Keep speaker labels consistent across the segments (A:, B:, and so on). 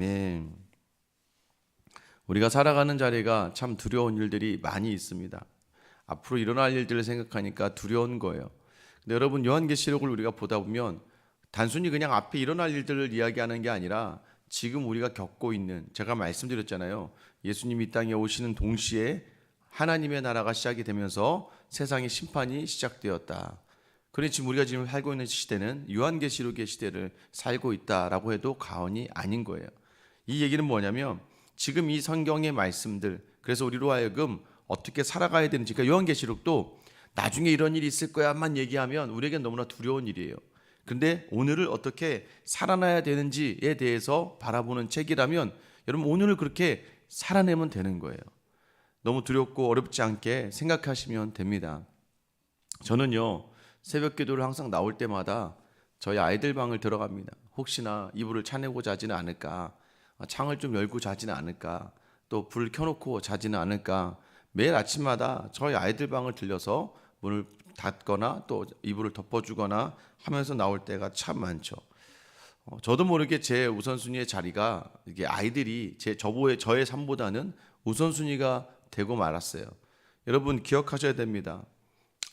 A: 네. 우리가 살아가는 자리가 참 두려운 일들이 많이 있습니다. 앞으로 일어날 일들을 생각하니까 두려운 거예요. 근데 여러분, 요한계시록을 우리가 보다 보면 단순히 그냥 앞에 일어날 일들을 이야기하는 게 아니라 지금 우리가 겪고 있는, 제가 말씀드렸잖아요. 예수님이 이 땅에 오시는 동시에 하나님의 나라가 시작이 되면서 세상의 심판이 시작되었다. 그러니 지금 우리가 살고 있는 시대는 요한계시록의 시대를 살고 있다라고 해도 과언이 아닌 거예요. 이 얘기는 뭐냐면 지금 이 성경의 말씀들, 그래서 우리로 하여금 어떻게 살아가야 되는지, 그러니까 요한계시록도 나중에 이런 일이 있을 거야만 얘기하면 우리에겐 너무나 두려운 일이에요. 그런데 오늘을 어떻게 살아나야 되는지에 대해서 바라보는 책이라면 여러분, 오늘을 그렇게 살아내면 되는 거예요. 너무 두렵고 어렵지 않게 생각하시면 됩니다. 저는요, 새벽 기도를 항상 나올 때마다 저희 아이들 방을 들어갑니다. 혹시나 이불을 차내고 자지는 않을까, 창을 좀 열고 자지는 않을까, 또 불 켜놓고 자지는 않을까, 매일 아침마다 저희 아이들 방을 들려서 문을 닫거나 또 이불을 덮어주거나 하면서 나올 때가 참 많죠. 저도 모르게 제 우선순위의 자리가 이게 아이들이 저의 삶보다는 우선순위가 되고 말았어요. 여러분, 기억하셔야 됩니다.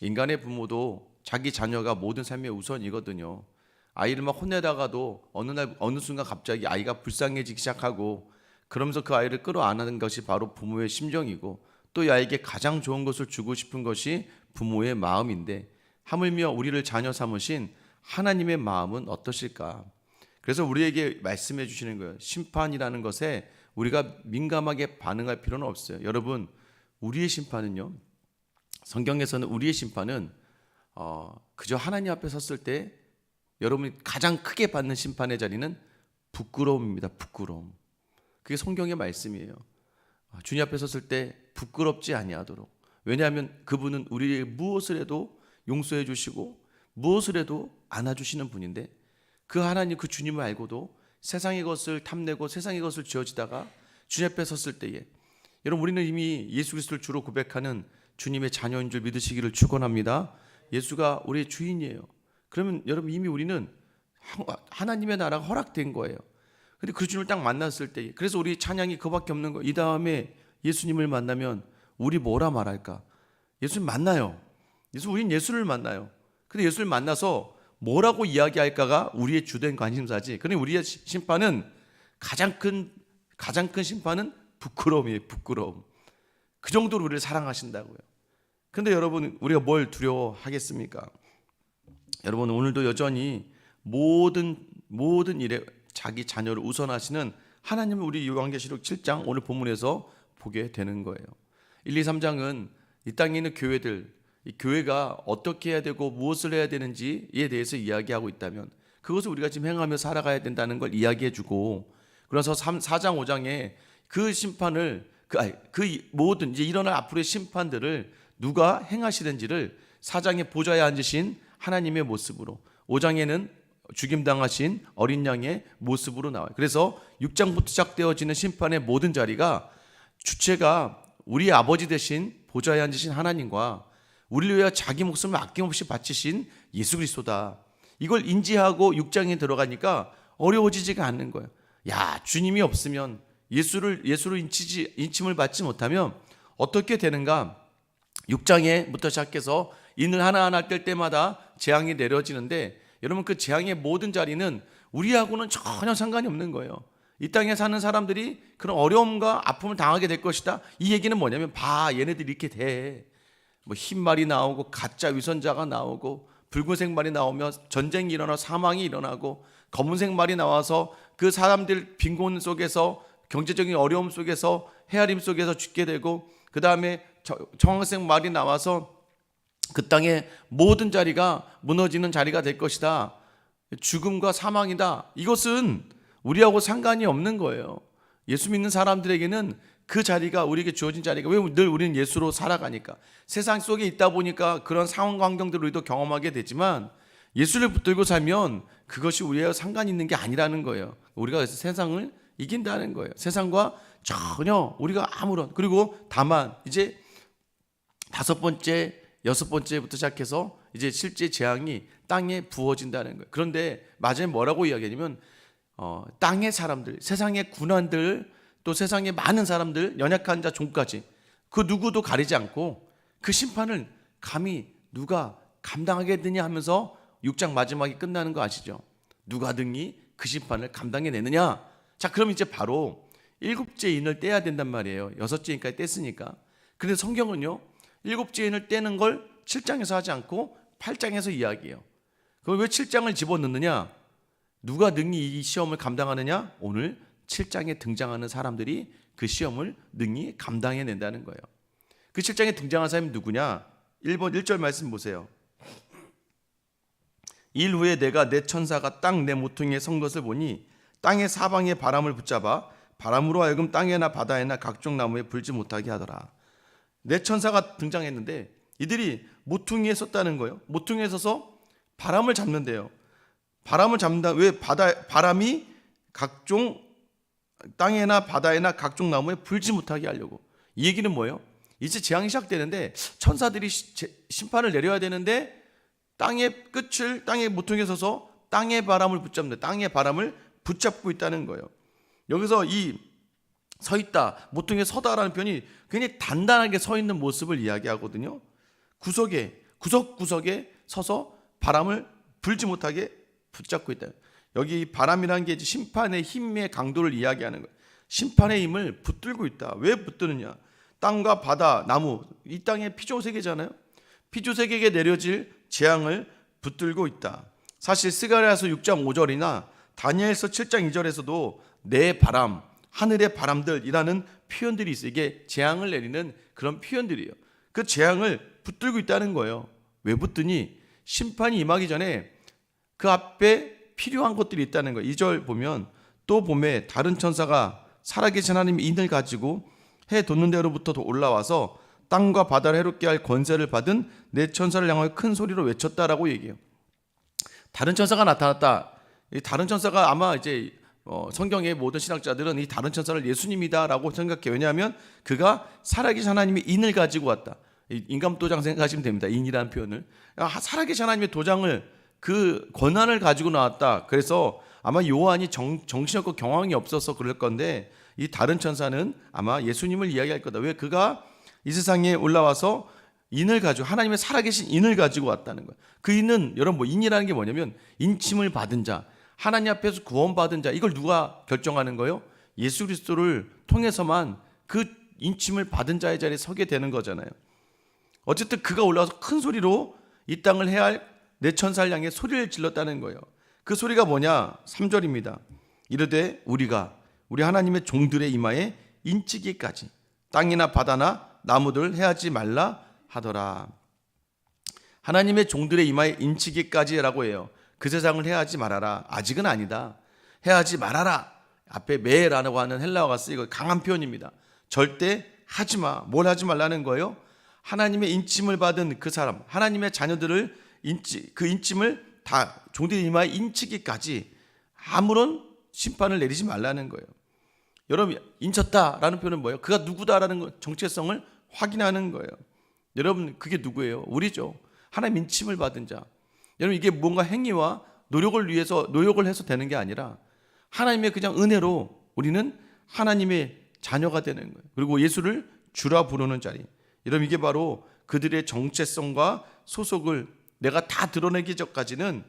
A: 인간의 부모도 자기 자녀가 모든 삶의 우선이거든요. 아이를 막 혼내다가도 어느 순간 갑자기 아이가 불쌍해지기 시작하고, 그러면서 그 아이를 끌어안는 것이 바로 부모의 심정이고, 또 이 아이에게 가장 좋은 것을 주고 싶은 것이 부모의 마음인데, 하물며 우리를 자녀 삼으신 하나님의 마음은 어떠실까? 그래서 우리에게 말씀해 주시는 거예요. 심판이라는 것에 우리가 민감하게 반응할 필요는 없어요. 여러분, 우리의 심판은요, 성경에서는 우리의 심판은 그저 하나님 앞에 섰을 때 여러분이 가장 크게 받는 심판의 자리는 부끄러움입니다. 부끄러움. 그게 성경의 말씀이에요. 주님 앞에 섰을 때 부끄럽지 아니하도록. 왜냐하면 그분은 우리의 무엇을 해도 용서해 주시고 무엇을 해도 안아주시는 분인데, 그 하나님, 그 주님을 알고도 세상의 것을 탐내고 세상의 것을 지어지다가 주님 앞에 섰을 때에, 여러분, 우리는 이미 예수 그리스도를 주로 고백하는 주님의 자녀인 줄 믿으시기를 축원합니다. 예수가 우리의 주인이에요. 그러면 여러분, 이미 우리는 하나님의 나라가 허락된 거예요. 근데 그 주님을 딱 만났을 때, 그래서 우리 찬양이 그밖에 없는 거예요. 이 다음에 예수님을 만나면 우리 뭐라 말할까? 예수님 만나요. 우린 예수를 만나요. 근데 예수를 만나서 뭐라고 이야기할까가 우리의 주된 관심사지. 그러니 우리의 심판은 가장 큰 심판은 부끄러움이에요. 부끄러움. 그 정도로 우리를 사랑하신다고요. 근데 여러분, 우리가 뭘 두려워하겠습니까? 여러분, 오늘도 여전히 모든 일에 자기 자녀를 우선하시는 하나님을 우리 요한계시록 7장 오늘 본문에서 보게 되는 거예요. 1, 2, 3장은 이 땅에 있는 교회들, 이 교회가 어떻게 해야 되고 무엇을 해야 되는지에 대해서 이야기하고 있다면 그것을 우리가 지금 행하며 살아가야 된다는 걸 이야기해 주고, 그래서 4장 5장에 그 심판을 그 모든 이제 일어날 앞으로의 심판들을 누가 행하시는지를 4장에 보좌에 앉으신 하나님의 모습으로, 5장에는 죽임당하신 어린 양의 모습으로 나와요. 그래서 6장부터 시작되어지는 심판의 모든 자리가 주체가 우리 아버지 되신 보좌에 앉으신 하나님과 우리를 위해 자기 목숨을 아낌없이 바치신 예수 그리스도다. 이걸 인지하고 6장에 들어가니까 어려워지지가 않는 거예요. 야, 주님이 없으면, 예수로 인침을 받지 못하면 어떻게 되는가? 6장에부터 시작해서 인을 하나하나 뗄 때마다 재앙이 내려지는데, 여러분, 그 재앙의 모든 자리는 우리하고는 전혀 상관이 없는 거예요. 이 땅에 사는 사람들이 그런 어려움과 아픔을 당하게 될 것이다. 이 얘기는 뭐냐면, 얘네들이 이렇게 돼. 뭐 흰말이 나오고 가짜 위선자가 나오고 붉은색 말이 나오면 전쟁이 일어나 사망이 일어나고, 검은색 말이 나와서 그 사람들 빈곤 속에서 경제적인 어려움 속에서 헤아림 속에서 죽게 되고, 그 다음에 청황색 말이 나와서 그 땅의 모든 자리가 무너지는 자리가 될 것이다. 죽음과 사망이다. 이것은 우리하고 상관이 없는 거예요. 예수 믿는 사람들에게는 그 자리가 우리에게 주어진 자리가, 왜 늘 우리는 예수로 살아가니까, 세상 속에 있다 보니까 그런 상황 환경들을 우리도 경험하게 되지만, 예수를 붙들고 살면 그것이 우리와 상관 있는 게 아니라는 거예요. 우리가 그래서 세상을 이긴다는 거예요. 세상과 전혀 우리가 그리고 다만 이제 5번째, 6번째부터 시작해서 이제 실제 재앙이 땅에 부어진다는 거예요. 그런데 마지막에 뭐라고 이야기하냐면, 땅의 사람들, 세상의 군환들, 또 세상의 많은 사람들, 연약한 자, 종까지 그 누구도 가리지 않고 그 심판을 감히 누가 감당하겠느냐 하면서 6장 마지막이 끝나는 거 아시죠? 누가 등이 그 심판을 감당해내느냐? 자, 그럼 이제 바로 7째 인을 떼야 된단 말이에요. 6째 인까지 뗐으니까. 그런데 성경은요, 7째 인을 떼는 걸 7장에서 하지 않고 8장에서 이야기해요. 그럼 왜 7장을 집어넣느냐? 누가 능히 이 시험을 감당하느냐? 오늘 7장에 등장하는 사람들이 그 시험을 능히 감당해낸다는 거예요. 그 7장에 등장한 사람이 누구냐? 1절 말씀 보세요. 일 후에 내가 내 천사가 땅 내 모퉁이에 선 것을 보니 땅의 사방에 바람을 붙잡아 바람으로 하여금 땅에나 바다에나 각종 나무에 불지 못하게 하더라. 내 천사가 등장했는데 이들이 모퉁이에 섰다는 거예요. 모퉁이에 서서 바람을 잡는데요. 바람을 잡는다. 왜? 바람이 각종 땅에나 바다에나 각종 나무에 불지 못하게 하려고. 이 얘기는 뭐예요? 이제 재앙이 시작되는데 천사들이 심판을 내려야 되는데 땅의 끝을 땅의 모퉁이에 서서 땅의 바람을 붙잡는다. 땅의 바람을 붙잡고 있다는 거예요. 여기서 이 서 있다, 모퉁이에 서다라는 표현이 굉장히 단단하게 서 있는 모습을 이야기하거든요. 구석구석에 서서 바람을 불지 못하게 붙잡고 있다. 여기 바람이라는 게 심판의 힘의 강도를 이야기하는 거예요. 심판의 힘을 붙들고 있다. 왜 붙드느냐? 땅과 바다, 나무, 이 땅의 피조세계잖아요. 피조세계에 내려질 재앙을 붙들고 있다. 사실 스가랴서 6장 5절이나 다니엘서 7장 2절에서도 내 바람, 하늘의 바람들이라는 표현들이 있어요. 이게 재앙을 내리는 그런 표현들이에요. 그 재앙을 붙들고 있다는 거예요. 왜 붙드니? 심판이 임하기 전에 그 앞에 필요한 것들이 있다는 거예요. 2절 보면 또 봄에 다른 천사가 살아계신 하나님의 인을 가지고 해 돋는 데로부터 올라와서 땅과 바다를 해롭게 할 권세를 받은 내 천사를 향하여 큰 소리로 외쳤다라고 얘기해요. 다른 천사가 나타났다. 이 다른 천사가 아마 이제 성경의 모든 신학자들은 이 다른 천사를 예수님이다라고 생각해요. 왜냐하면 그가 살아계신 하나님의 인을 가지고 왔다. 인감도장 생각하시면 됩니다. 인이라는 표현을. 살아계신 하나님의 도장을, 그 권한을 가지고 나왔다. 그래서 아마 요한이 정신없고 경황이 없어서 그럴 건데 이 다른 천사는 아마 예수님을 이야기할 거다. 왜? 그가 이 세상에 올라와서 인을 가지고, 하나님의 살아계신 인을 가지고 왔다는 거예요. 그 인은, 여러분, 인이라는 게 뭐냐면 인침을 받은 자, 하나님 앞에서 구원받은 자, 이걸 누가 결정하는 거예요? 예수 그리스도를 통해서만 그 인침을 받은 자의 자리에 서게 되는 거잖아요. 어쨌든 그가 올라와서 큰 소리로 이 땅을 해할 내 천사를 향해 소리를 질렀다는 거예요. 그 소리가 뭐냐? 3절입니다. 이르되 우리 하나님의 종들의 이마에 인치기까지 땅이나 바다나 나무들을 해하지 말라 하더라. 하나님의 종들의 이마에 인치기까지라고 해요. 그 세상을 해하지 말아라. 아직은 아니다. 해하지 말아라. 앞에 매라고 하는 헬라어가 쓰이고 강한 표현입니다. 절대 하지마. 뭘 하지 말라는 거예요? 하나님의 인침을 받은 그 사람, 하나님의 자녀들을 그 인침을 다 종들의 이마에 인치기까지 아무런 심판을 내리지 말라는 거예요. 여러분, 인쳤다라는 표현은 뭐예요? 그가 누구다라는 정체성을 확인하는 거예요. 여러분, 그게 누구예요? 우리죠. 하나님 인침을 받은 자. 여러분, 이게 뭔가 행위와 노력을 해서 되는 게 아니라 하나님의 그냥 은혜로 우리는 하나님의 자녀가 되는 거예요. 그리고 예수를 주라 부르는 자리. 여러분, 이게 바로 그들의 정체성과 소속을 내가 다 드러내기 전까지는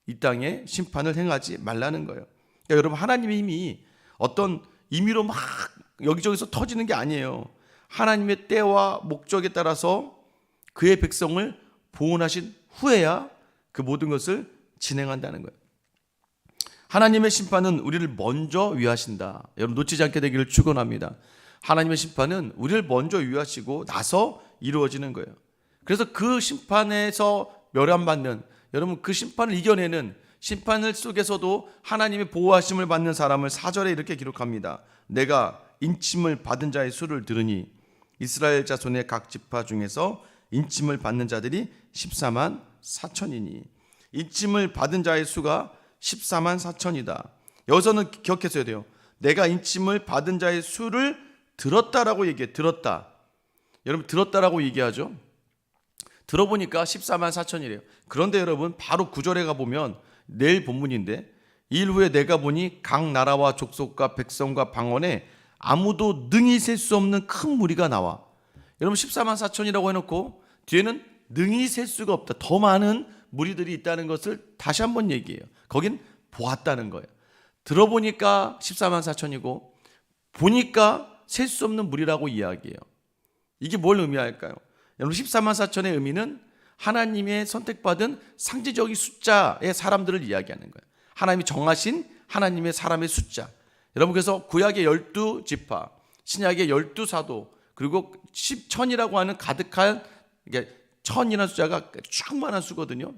A: 이 땅에 심판을 행하지 말라는 거예요. 그러니까 여러분, 하나님의 힘이 어떤 임의로 막 여기저기서 터지는 게 아니에요. 하나님의 때와 목적에 따라서 그의 백성을 보호하신 후에야 그 모든 것을 진행한다는 거예요. 하나님의 심판은 우리를 먼저 위하신다. 여러분, 놓치지 않게 되기를 축원합니다. 하나님의 심판은 우리를 먼저 위하시고 나서 이루어지는 거예요. 그래서 그 심판에서 멸함받는, 여러분, 그 심판을 이겨내는, 심판을 속에서도 하나님의 보호하심을 받는 사람을 4절에 이렇게 기록합니다. 내가 인침을 받은 자의 수를 들으니 이스라엘 자손의 각 지파 중에서 인침을 받는 자들이 14만 4천이니. 인침을 받은 자의 수가 14만 4천이다. 여기서는 기억했어야 돼요. 내가 인침을 받은 자의 수를 들었다라고 얘기해. 들었다. 여러분, 들었다라고 얘기하죠. 들어보니까 14만 4천이래요. 그런데 여러분, 바로 9절에 가보면 내일 본문인데 이 일 후에 내가 보니 각 나라와 족속과 백성과 방언에 아무도 능히 셀 수 없는 큰 무리가 나와. 여러분 14만 4천이라고 해놓고 뒤에는 능히 셀 수가 없다. 더 많은 무리들이 있다는 것을 다시 한번 얘기해요. 거긴 보았다는 거예요. 들어보니까 14만 4천이고 보니까 셀 수 없는 무리라고 이야기해요. 이게 뭘 의미할까요? 여러분 14만 4천의 의미는 하나님의 선택받은 상징적인 숫자의 사람들을 이야기하는 거예요. 하나님이 정하신 하나님의 사람의 숫자. 여러분 그래서 구약의 12지파, 신약의 12사도, 그리고 10천이라고 하는 가득한, 이게 천이라는 숫자가 충만한 수거든요.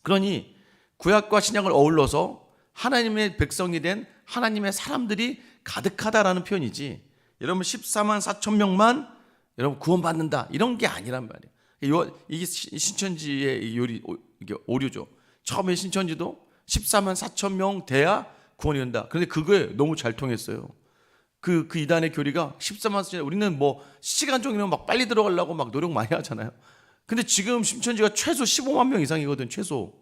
A: 그러니 구약과 신약을 어울러서 하나님의 백성이 된 하나님의 사람들이 가득하다라는 표현이지, 여러분 14만 4천 명만 여러분 구원받는다 이런 게 아니란 말이에요. 이게 신천지의 이게 오류죠. 처음에 신천지도 14만 4천 명 돼야 구원이 된다. 그런데 그거에 너무 잘 통했어요. 그 이단의 교리가 14만 4천, 우리는 뭐 시간 종이면 막 빨리 들어가려고 막 노력 많이 하잖아요. 근데 지금 신천지가 최소 15만 명 이상이거든, 최소.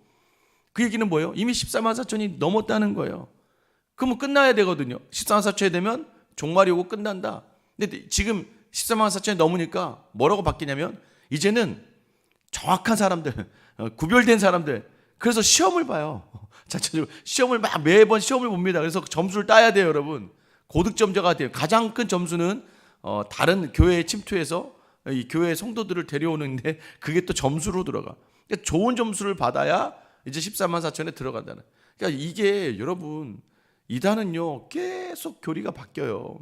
A: 그 얘기는 뭐예요? 이미 14만 4천이 넘었다는 거예요. 그러면 끝나야 되거든요. 14만 4천이 되면 종말이 오고 끝난다. 근데 지금 14만 4천이 넘으니까 뭐라고 바뀌냐면 이제는 정확한 사람들, 구별된 사람들, 그래서 시험을 봐요. 자체적으로 시험을 막 매번 시험을 봅니다. 그래서 점수를 따야 돼요, 여러분. 고득점자가 돼요. 가장 큰 점수는 다른 교회에 침투해서 이 교회 성도들을 데려오는데 그게 또 점수로 들어가. 그러니까 좋은 점수를 받아야 이제 14만 4천에 들어간다는. 그러니까 이게 여러분 이단은요 계속 교리가 바뀌어요.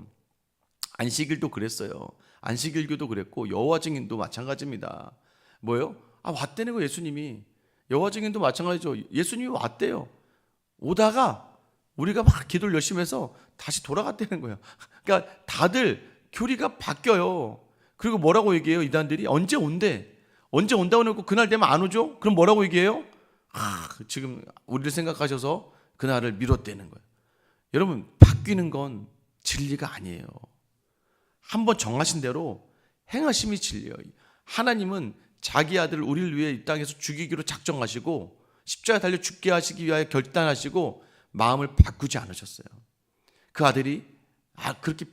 A: 안식일도 그랬어요. 안식일교도 그랬고 여호와 증인도 마찬가지입니다. 뭐예요? 왔다는 거 예수님이. 여호와 증인도 마찬가지죠. 예수님이 왔대요. 오다가 우리가 막 기도를 열심히 해서 다시 돌아갔다는 거예요. 그러니까 다들 교리가 바뀌어요. 그리고 뭐라고 얘기해요? 이단들이 언제 온대? 언제 온다고 해놓고 그날 되면 안 오죠? 그럼 뭐라고 얘기해요? 지금 우리를 생각하셔서 그날을 미뤘다는 거예요. 여러분 바뀌는 건 진리가 아니에요. 한번 정하신 대로 행하심이 진리예요. 하나님은 자기 아들을 우리를 위해 이 땅에서 죽이기로 작정하시고 십자가에 달려 죽게 하시기 위하여 결단하시고 마음을 바꾸지 않으셨어요. 그 아들이 그렇게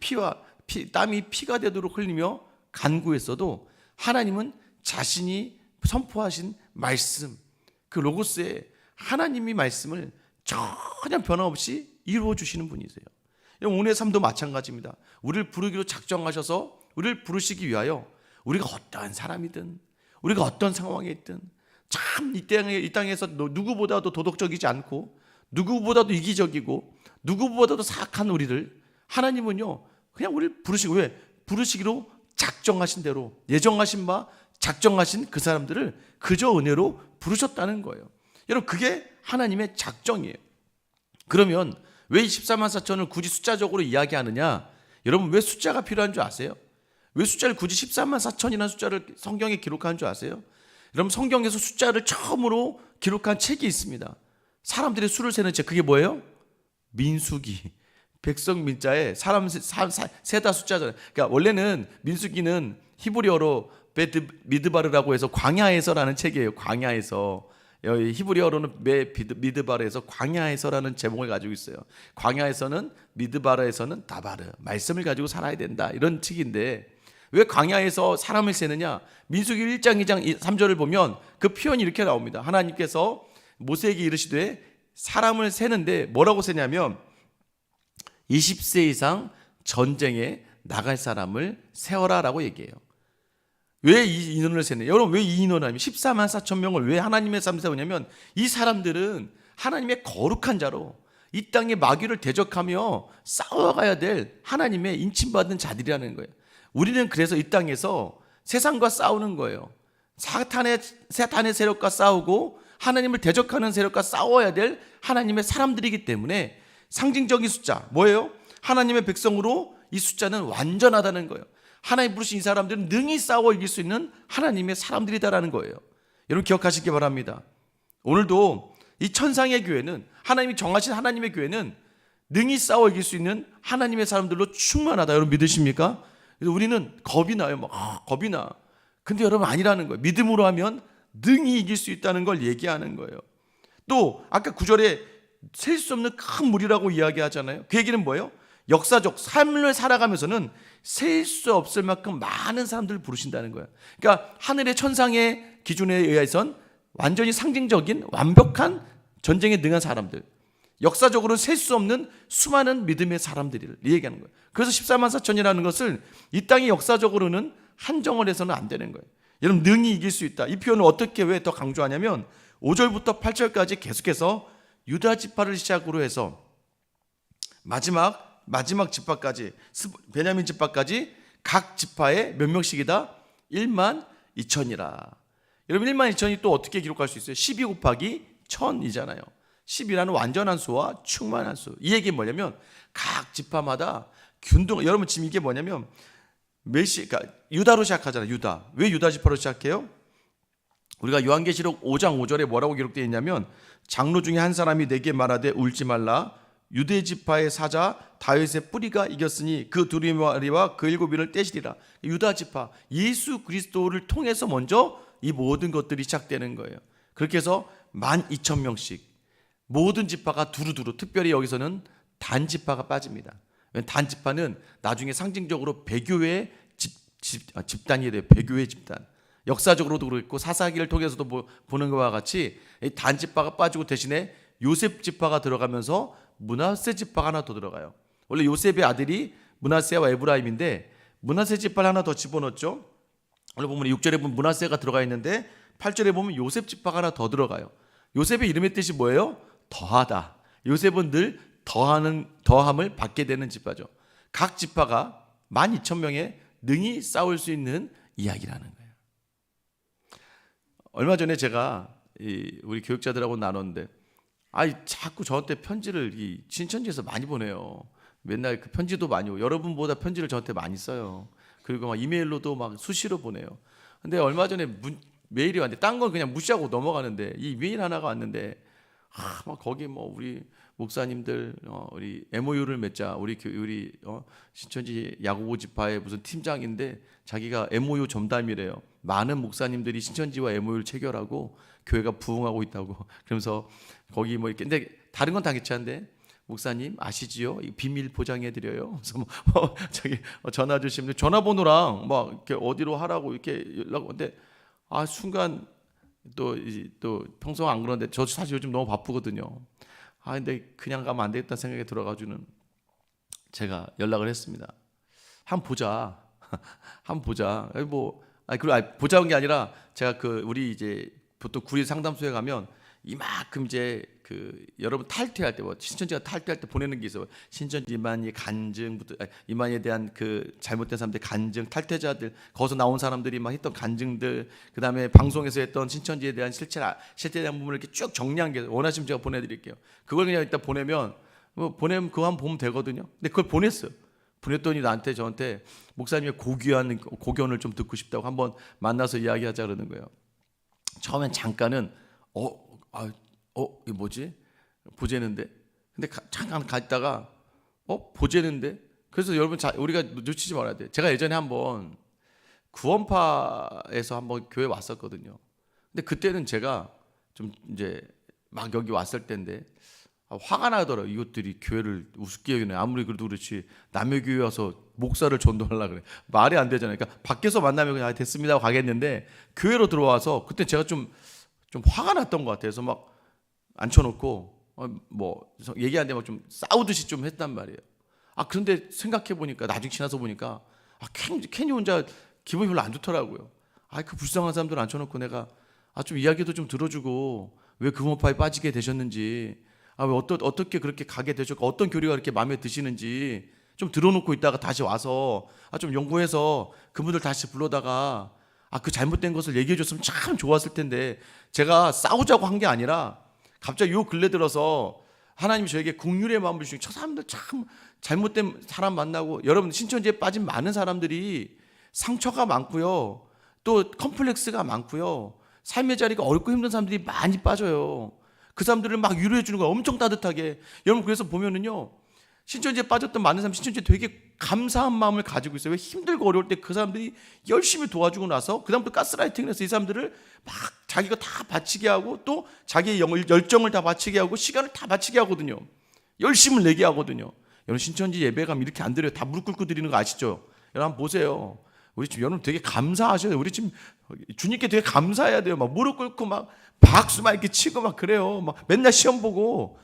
A: 땀이 피가 되도록 흘리며 간구했어도 하나님은 자신이 선포하신 말씀, 그 로고스의 하나님이 말씀을 전혀 변함없이 이루어 주시는 분이세요. 오늘의 삶도 마찬가지입니다. 우리를 부르기로 작정하셔서 우리를 부르시기 위하여 우리가 어떠한 사람이든 우리가 어떤 상황에 있든 참 이 땅에서 누구보다도 도덕적이지 않고 누구보다도 이기적이고 누구보다도 사악한 우리를 하나님은요 그냥 우리를 부르시고, 왜? 부르시기로 작정하신 대로 예정하신 바 작정하신 그 사람들을 그저 은혜로 부르셨다는 거예요. 여러분 그게 하나님의 작정이에요. 그러면 왜 14만 4천을 굳이 숫자적으로 이야기하느냐? 여러분 왜 숫자가 필요한 줄 아세요? 왜 숫자를 굳이 14만 4천이라는 숫자를 성경에 기록한 줄 아세요? 여러분 성경에서 숫자를 처음으로 기록한 책이 있습니다. 사람들의 수를 세는 책. 그게 뭐예요? 민수기. 백성 민자에 사람 세다 숫자잖아요. 그러니까 원래는 민수기는 히브리어로 미드바르라고 해서 광야에서라는 책이에요. 광야에서. 히브리어로는 미드바르에서 광야에서라는 제목을 가지고 있어요. 광야에서는 미드바르에서는 다바르, 말씀을 가지고 살아야 된다, 이런 책인데 왜 광야에서 사람을 세느냐? 민수기 1장 2장 3절을 보면 그 표현이 이렇게 나옵니다. 하나님께서 모세에게 이르시되 사람을 세는데 뭐라고 세냐면 20세 이상 전쟁에 나갈 사람을 세워라라고 얘기해요. 왜 이 인원을 세냐? 여러분 왜 이 인원을 하면 14만 4천 명을 왜 하나님의 삶에 세우냐면 이 사람들은 하나님의 거룩한 자로 이 땅의 마귀를 대적하며 싸워가야 될 하나님의 인침받은 자들이라는 거예요. 우리는 그래서 이 땅에서 세상과 싸우는 거예요. 사탄의 세력과 싸우고 하나님을 대적하는 세력과 싸워야 될 하나님의 사람들이기 때문에 상징적인 숫자 뭐예요? 하나님의 백성으로 이 숫자는 완전하다는 거예요. 하나님 부르신 이 사람들은 능히 싸워 이길 수 있는 하나님의 사람들이다라는 거예요. 여러분 기억하시기 바랍니다. 오늘도 이 천상의 교회는 하나님이 정하신 하나님의 교회는 능히 싸워 이길 수 있는 하나님의 사람들로 충만하다. 여러분 믿으십니까? 그래서 우리는 겁이 나요. 겁이 나. 근데 여러분 아니라는 거예요. 믿음으로 하면 능히 이길 수 있다는 걸 얘기하는 거예요. 또 아까 9절에 셀 수 없는 큰 무리라고 이야기하잖아요. 그 얘기는 뭐예요? 역사적 삶을 살아가면서는 셀 수 없을 만큼 많은 사람들을 부르신다는 거예요. 그러니까 하늘의 천상의 기준에 의해선 완전히 상징적인 완벽한 전쟁에 능한 사람들, 역사적으로는 셀 수 없는 수많은 믿음의 사람들을 얘기하는 거예요. 그래서 14만 4천이라는 것을 이 땅이 역사적으로는 한정을 해서는 안 되는 거예요. 여러분, 능히 이길 수 있다. 이 표현을 어떻게 왜 더 강조하냐면 5절부터 8절까지 계속해서 유다 지파를 시작으로 해서 마지막 지파까지, 베냐민 지파까지 각 지파에 몇 명씩이다? 1만 2천이라. 여러분, 1만 2천이 또 어떻게 기록할 수 있어요? 12 곱하기 1000이잖아요. 10이라는 완전한 수와 충만한 수. 이 얘기는 뭐냐면 각 지파마다 균등. 여러분, 지금 이게 뭐냐면 그러니까 유다로 시작하잖아요. 유다. 왜 유다 지파로 시작해요? 우리가 요한계시록 5장 5절에 뭐라고 기록되어 있냐면 장로 중에 한 사람이 내게 말하되 울지 말라. 유대 지파의 사자 다윗의 뿌리가 이겼으니 그 두루마리와 그 7인을 떼시리라. 유다 지파, 예수 그리스도를 통해서 먼저 이 모든 것들이 시작되는 거예요. 그렇게 해서 12,000명씩 모든 지파가 두루두루, 특별히 여기서는 단 지파가 빠집니다. 단 지파는 나중에 상징적으로 배교의 집단이 돼요. 배교의 집단. 역사적으로도 그렇고 사사기를 통해서도 보는 것과 같이 단 지파가 빠지고 대신에 요셉 지파가 들어가면서 므낫세 지파가 하나 더 들어가요. 원래 요셉의 아들이 므낫세와 에브라임인데 므낫세 지파를 하나 더 집어넣었죠. 원래 보면 6절에 보면 므낫세가 들어가 있는데 8절에 보면 요셉 지파가 하나 더 들어가요. 요셉의 이름의 뜻이 뭐예요? 더하다. 요셉은 늘 더함을 받게 되는 지파죠. 각 지파가 12,000명의 능히 싸울 수 있는 이야기라는 거예요. 얼마 전에 제가 우리 교육자들하고 나눴는데 자꾸 저한테 편지를 신천지에서 많이 보내요. 맨날 그 편지도 많이 오고 여러분보다 편지를 저한테 많이 써요. 그리고 막 이메일로도 막 수시로 보내요. 근데 얼마 전에 메일이 왔는데 딴 건 그냥 무시하고 넘어가는데 이 메일 하나가 왔는데 막 거기 뭐 우리 목사님들 우리 MOU를 맺자. 우리 신천지 야고보 지파의 무슨 팀장인데 자기가 MOU 전담이래요. 많은 목사님들이 신천지와 MOU를 체결하고 교회가 부흥하고 있다고. 그러면서 거기 뭐 이렇게 근데 다른 건 다 괜찮은데 목사님 아시지요? 비밀 보장해 드려요. 그래서 저기 전화 주시면 전화번호랑 막 이렇게 어디로 하라고 이렇게 연락. 근데 순간 또 평소 안 그러는데 저 사실 요즘 너무 바쁘거든요. 근데 그냥 가면 안 되겠다 생각이 들어가지고는 제가 연락을 했습니다. 한번 보자. 한번 보자. 그리고 보자는 게 아니라 제가 우리 이제 보통 구리 상담소에 가면 이만큼 이제 여러분 탈퇴할 때 신천지가 탈퇴할 때 보내는 게 있어요. 신천지 이만희 간증부터 이만희에 대한 잘못된 사람들 간증, 탈퇴자들 거기서 나온 사람들이 막 했던 간증들, 그 다음에 방송에서 했던 신천지에 대한 실체에 대한 부분을 이렇게 쭉 정리한 게 원하시면 제가 보내드릴게요. 그걸 그냥 일단 보내면 그거 한번 보면 되거든요. 근데 그걸 보냈어요. 보냈더니 저한테 목사님의 고귀한 고견을 좀 듣고 싶다고 한번 만나서 이야기하자 그러는 거예요. 처음엔 잠깐은 이거 뭐지? 보재는데. 근데 잠깐 갔다가 보재는데. 그래서 여러분 우리가 놓치지 말아야 돼. 제가 예전에 한번 구원파에서 한번 교회 왔었거든요. 근데 그때는 제가 좀 이제 막 여기 왔을 때인데 화가 나더라고요. 이것들이 교회를 우습게 여기네. 아무리 그래도 그렇지 남의 교회 와서 목사를 전도하려고 그래. 말이 안 되잖아요. 그러니까 밖에서 만나면 그냥 됐습니다 하고 가겠는데 교회로 들어와서 그때 제가 좀 화가 났던 것 같아요. 그래서 막 앉혀놓고 얘기하는데 막 좀 싸우듯이 좀 했단 말이에요. 그런데 생각해 보니까 나중에 지나서 보니까 괜히 혼자 기분이 별로 안 좋더라고요. 그 불쌍한 사람들 앉혀놓고 내가 좀 이야기도 좀 들어주고 왜 금호파에 빠지게 되셨는지, 왜 어떻게 그렇게 가게 되셨고 어떤 교리가 그렇게 마음에 드시는지 좀 들어놓고 있다가 다시 와서 좀 연구해서 그분들 다시 불러다가 그 잘못된 것을 얘기해 줬으면 참 좋았을 텐데 제가 싸우자고 한 게 아니라 갑자기 요 근래 들어서 하나님이 저에게 긍휼의 마음을 주시고 저 사람들 참 잘못된 사람 만나고, 여러분 신천지에 빠진 많은 사람들이 상처가 많고요, 또 컴플렉스가 많고요, 삶의 자리가 어렵고 힘든 사람들이 많이 빠져요. 그 사람들을 막 위로해 주는 거 엄청 따뜻하게. 여러분 그래서 보면은요, 신천지에 빠졌던 많은 사람 신천지에 되게 감사한 마음을 가지고 있어요. 왜 힘들고 어려울 때 그 사람들이 열심히 도와주고 나서 그 다음부터 가스라이팅을 해서 이 사람들을 막 자기가 다 바치게 하고 또 자기의 열정을 다 바치게 하고 시간을 다 바치게 하거든요. 열심을 내게 하거든요. 여러분 신천지 예배 가면 이렇게 안 드려요. 다 무릎 꿇고 드리는 거 아시죠? 여러분 한번 보세요. 우리 지금 여러분 되게 감사하셔야 돼요. 우리 지금 주님께 되게 감사해야 돼요. 막 무릎 꿇고 막 박수 막 이렇게 치고 막 그래요. 막 맨날 시험 보고.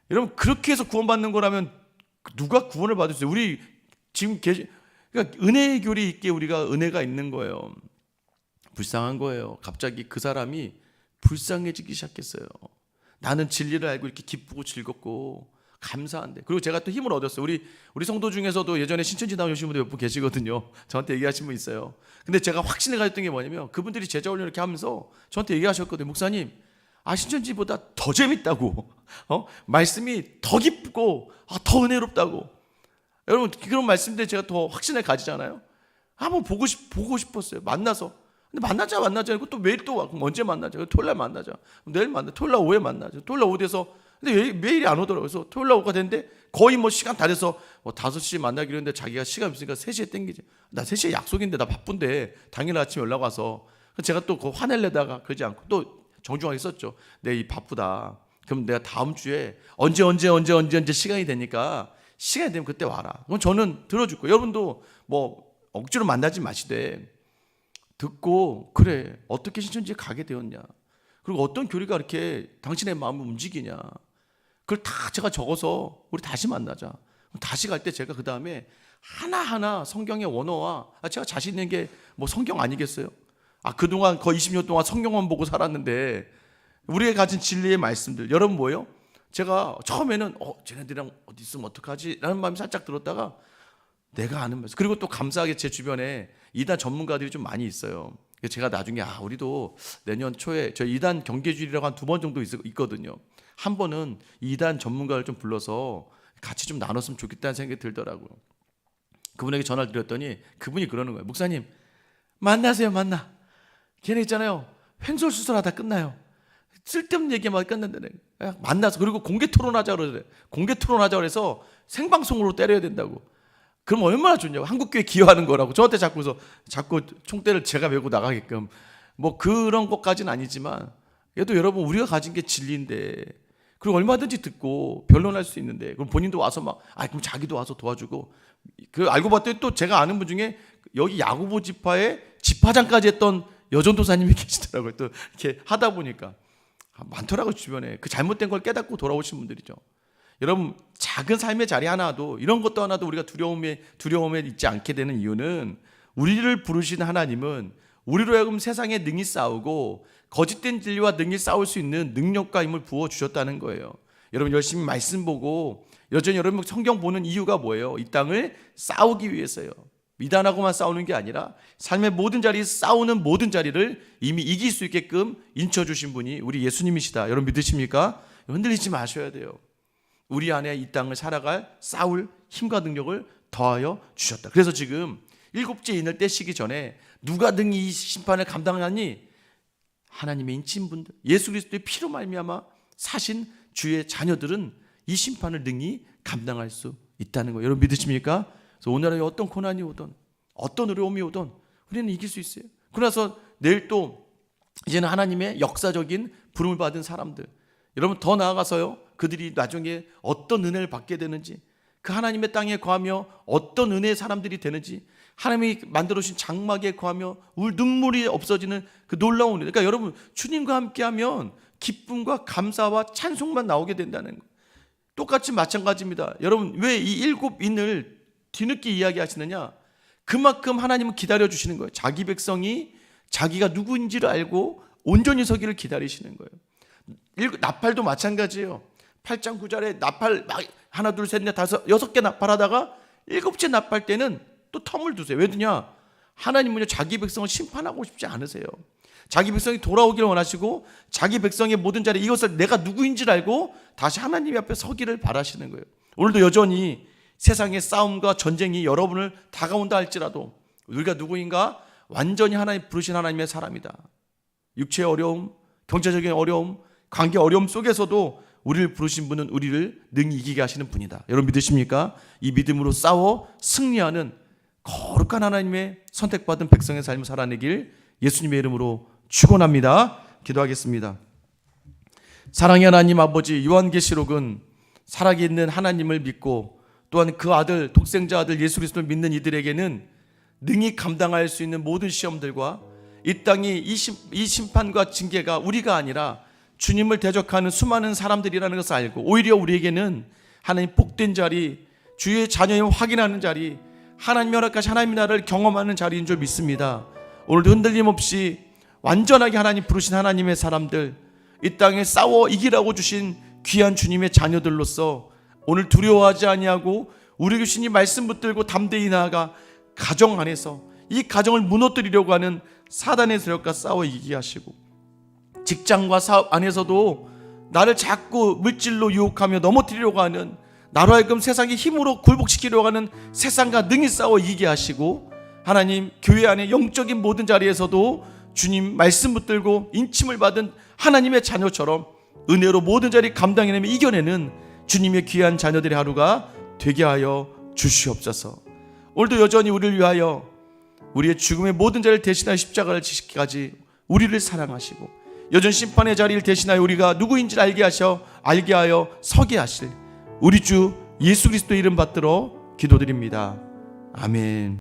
A: 여러분 그렇게 해서 구원받는 거라면 누가 구원을 받으세요? 우리 지금 그러니까 은혜의 교리 있게 우리가 은혜가 있는 거예요. 불쌍한 거예요. 갑자기 그 사람이 불쌍해지기 시작했어요. 나는 진리를 알고 이렇게 기쁘고 즐겁고 감사한데. 그리고 제가 또 힘을 얻었어요. 우리 성도 중에서도 예전에 신천지 나오신 분들 몇 분 계시거든요. 저한테 얘기하신 분 있어요. 근데 제가 확신을 가졌던 게 뭐냐면 그분들이 제자 훈련 이렇게 하면서 저한테 얘기하셨거든요. 목사님, 신천지보다 더 재밌다고. 말씀이 더 기쁘고 더 은혜롭다고. 여러분 그런 말씀들 제가 더 확신을 가지잖아요. 한번 보고 싶었어요. 만나서. 근데 만나자 이거 또 매일 또 와. 그럼 언제 만나자? 토요일 날 만나자. 내일 만나. 토요일 날 오후에 만나자. 토요일 날 오후 돼서 근데 왜 매일이 안 오더라고요. 그래서 토요일 날 오후가 됐는데 거의 뭐 시간 다 돼서 5시 만나기로 했는데 자기가 시간 없으니까 3시에 땡기지. 나 3시에 약속인데 나 바쁜데 당일 아침 연락 와서 제가 또 그 화낼래다가 그러지 않고 또 정중하게 썼죠. 내 이 바쁘다. 그럼 내가 다음 주에 언제 시간이 되니까 시간이 되면 그때 와라. 그럼 저는 들어줄 거예요. 여러분도 뭐 억지로 만나지 마시되 듣고 그래 어떻게 신천지에 가게 되었냐. 그리고 어떤 교리가 이렇게 당신의 마음을 움직이냐. 그걸 다 제가 적어서 우리 다시 만나자. 다시 갈 때 제가 그 다음에 하나하나 성경의 원어와 제가 자신 있는 게 뭐 성경 아니겠어요? 그동안 거의 20년 동안 성경만 보고 살았는데 우리가 가진 진리의 말씀들 여러분 뭐예요? 제가 처음에는 쟤네들이랑 어디 있으면 어떡하지? 라는 마음이 살짝 들었다가 내가 아는 말씀. 그리고 또 감사하게 제 주변에 이단 전문가들이 좀 많이 있어요. 제가 나중에 우리도 내년 초에 저희 이단 경계주일이라고 한 2번 정도 있거든요. 한 번은 이단 전문가를 좀 불러서 같이 좀 나눴으면 좋겠다는 생각이 들더라고요. 그분에게 전화를 드렸더니 그분이 그러는 거예요. 목사님 만나세요. 만나. 걔네 있잖아요. 횡설수설하다 끝나요. 쓸데없는 얘기만 끝난다네. 만나서 그리고 공개 토론하자 그러래. 공개 토론하자 그래서 생방송으로 때려야 된다고. 그럼 얼마나 좋냐고. 한국교회 기여하는 거라고. 저한테 자꾸 총대를 제가 메고 나가게끔. 뭐 그런 것까지는 아니지만 그래도 여러분 우리가 가진 게 진리인데 그리고 얼마든지 듣고 변론할 수 있는데 그럼 본인도 와서 그럼 자기도 와서 도와주고 그 알고 봤더니 또 제가 아는 분 중에 여기 야고보 지파의 지파장까지 했던 여전도사님이 계시더라고요. 또 이렇게 하다 보니까 많더라고요. 주변에 그 잘못된 걸 깨닫고 돌아오신 분들이죠. 여러분 작은 삶의 자리 하나도 이런 것도 하나도 우리가 두려움에 있지 않게 되는 이유는 우리를 부르신 하나님은 우리로 하여금 세상에 능히 싸우고 거짓된 진리와 능히 싸울 수 있는 능력과 힘을 부어주셨다는 거예요. 여러분 열심히 말씀 보고 여전히 여러분 성경 보는 이유가 뭐예요? 이 땅을 싸우기 위해서요. 미단하고만 싸우는 게 아니라 삶의 모든 자리에 싸우는 모든 자리를 이미 이길 수 있게끔 인쳐주신 분이 우리 예수님이시다. 여러분 믿으십니까? 흔들리지 마셔야 돼요. 우리 안에 이 땅을 살아갈 싸울 힘과 능력을 더하여 주셨다. 그래서 지금 7째 인을 떼시기 전에 누가 등이 이 심판을 감당하니? 하나님의 인친분들 예수 그리스도의 피로 말미암아 사신 주의 자녀들은 이 심판을 능히 감당할 수 있다는 거예요. 여러분 믿으십니까? 그래서 오늘은 어떤 고난이 오든 어떤 어려움이 오든 우리는 이길 수 있어요. 그래서 내일 또 이제는 하나님의 역사적인 부름을 받은 사람들 여러분 더 나아가서요 그들이 나중에 어떤 은혜를 받게 되는지 그 하나님의 땅에 거하며 어떤 은혜의 사람들이 되는지 하나님이 만들어주신 장막에 거하며 눈물이 없어지는 그 놀라운 은혜. 그러니까 여러분 주님과 함께하면 기쁨과 감사와 찬송만 나오게 된다는 거예요. 똑같이 마찬가지입니다. 여러분 왜 이 7인을 뒤늦게 이야기하시느냐? 그만큼 하나님은 기다려주시는 거예요. 자기 백성이 자기가 누구인지를 알고 온전히 서기를 기다리시는 거예요. 나팔도 마찬가지예요. 8장 9절에 나팔 하나 둘 셋 넷 다섯 6개 나팔하다가 7째 나팔 때는 또 텀을 두세요. 왜 두냐? 하나님은요 자기 백성을 심판하고 싶지 않으세요. 자기 백성이 돌아오기를 원하시고 자기 백성의 모든 자리 이것을 내가 누구인지를 알고 다시 하나님 앞에 서기를 바라시는 거예요. 오늘도 여전히 세상의 싸움과 전쟁이 여러분을 다가온다 할지라도 우리가 누구인가? 완전히 하나님 부르신 하나님의 사람이다. 육체의 어려움, 경제적인 어려움, 관계 어려움 속에서도 우리를 부르신 분은 우리를 능히 이기게 하시는 분이다. 여러분 믿으십니까? 이 믿음으로 싸워 승리하는 거룩한 하나님의 선택받은 백성의 삶을 살아내길 예수님의 이름으로 축원합니다. 기도하겠습니다. 사랑의 하나님 아버지, 요한계시록은 살아있는 하나님을 믿고 또한 그 아들, 독생자 아들 예수 그리스도를 믿는 이들에게는 능히 감당할 수 있는 모든 시험들과 이 땅이 이 심판과 징계가 우리가 아니라 주님을 대적하는 수많은 사람들이라는 것을 알고 오히려 우리에게는 하나님 복된 자리, 주의 자녀임을 확인하는 자리, 하나님 허락하신 하나님의 나라를 경험하는 자리인 줄 믿습니다. 오늘도 흔들림 없이 완전하게 하나님 부르신 하나님의 사람들, 이 땅에 싸워 이기라고 주신 귀한 주님의 자녀들로서 오늘 두려워하지 아니하고 우리 주신 이 말씀 붙들고 담대히 나아가 가정 안에서 이 가정을 무너뜨리려고 하는 사단의 세력과 싸워 이기게 하시고, 직장과 사업 안에서도 나를 자꾸 물질로 유혹하며 넘어뜨리려고 하는, 나로 하여금 세상의 힘으로 굴복시키려고 하는 세상과 능히 싸워 이기게 하시고, 하나님 교회 안에 영적인 모든 자리에서도 주님 말씀 붙들고 인침을 받은 하나님의 자녀처럼 은혜로 모든 자리 감당해내며 이겨내는 주님의 귀한 자녀들의 하루가 되게 하여 주시옵소서. 오늘도 여전히 우리를 위하여 우리의 죽음의 모든 자리를 대신하여 십자가를 지시기까지 우리를 사랑하시고 여전 심판의 자리를 대신하여 우리가 누구인지를 알게 하여 서게 하실 우리 주 예수 그리스도 이름 받들어 기도드립니다. 아멘.